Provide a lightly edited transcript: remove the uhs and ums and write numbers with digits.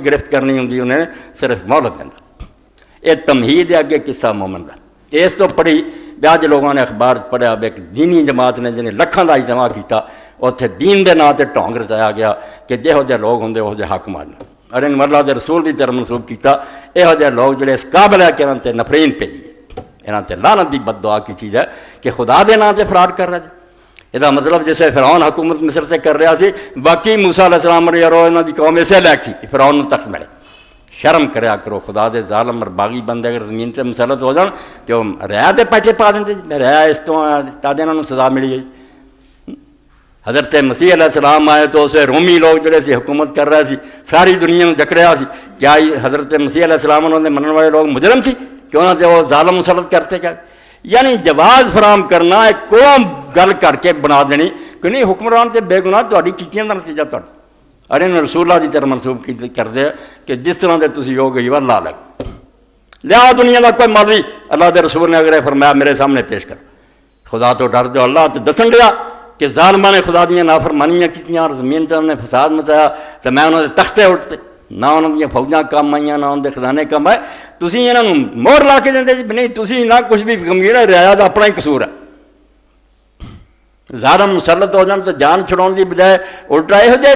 گرفت کرنی ہوندی انہیں صرف مہلت دینا. یہ تمہید ہے اگے قصہ مومن کا. اس تو پڑھی بعض لوگوں نے اخبار پڑھیا ایک دینی جماعت نے جنہیں لکھاں کا اجتماع کیتا اتنے دین دے نام تے ڈھونگ رچایا گیا کہ جہو جہ لوگ ہوں وہ حق مارنا اور ان اللہ دے رسول کی طرف منسوب کیتا. یہو جہ لوگ جڑے اس قابل ہے کہ انہوں تے نفرین بھیجی ہے انہوں تے لعنت دی بد دعا کی چیز ہے کہ خدا دے نام تے فراڈ کر رہا جی. یہ مطلب جیسے فرعون حکومت مصر سے کر رہا سی باقی موسیٰ علیہ السلام نے یارو انہوں دی قوم اسے لائق سی فرعون نو تخت ملے. شرم کریا کرو خدا دے ظالم اور باغی بندے اگر زمین سے مسلط ہو جان تو ریا دے پیچھے پا دیں جی ریا اس تو تادے انہوں سزا ملی گئی. حضرت مسیح علیہ السلام آئے تو اسے رومی لوگ جڑے سی حکومت کر رہے سی ساری دنیا میں جکڑیا سی. کیا حضرت مسیح علیہ السلام انہوں نے منن والے لوگ مجرم سی کیوں نہ وہ ظالم مسلط کرتے کیا. یعنی جواز فراہم کرنا ایک قوم گل کر کے بنا دینی کہ نہیں حکمران سے بے گناہ تہاڈی کیتیاں دا نتیجہ تہاڈا. اور انہوں نے رسول اللہ کی طرف منسوب کر دے کہ جس طرح دے تسی ہو گئی اللہ لگ لیا دنیا کا کوئی مولوی اللہ دے رسول نے اگر فرمایا میرے سامنے پیش کر خدا تو ڈر دو. اللہ تو دسن گیا کہ ظالماں نے خدا دیا نافرمانیاں کیتیاں اور زمین تے انہوں نے فساد مچایا تو میں انہوں نے تختے اٹھتے نہ انہوں نے فوجاں کام آئیاں نہ انہوں نے خزانے کام آئے. تسی انہوں نے مور لا کے دیں نہیں تسی نہ کچھ بھی گمگیر ہے رعایا دا اپنا ہی قصور ہے. ظالم مسلط ہو جان تو جان چھڑاؤن دی بجائے الٹا یہ ہو جائے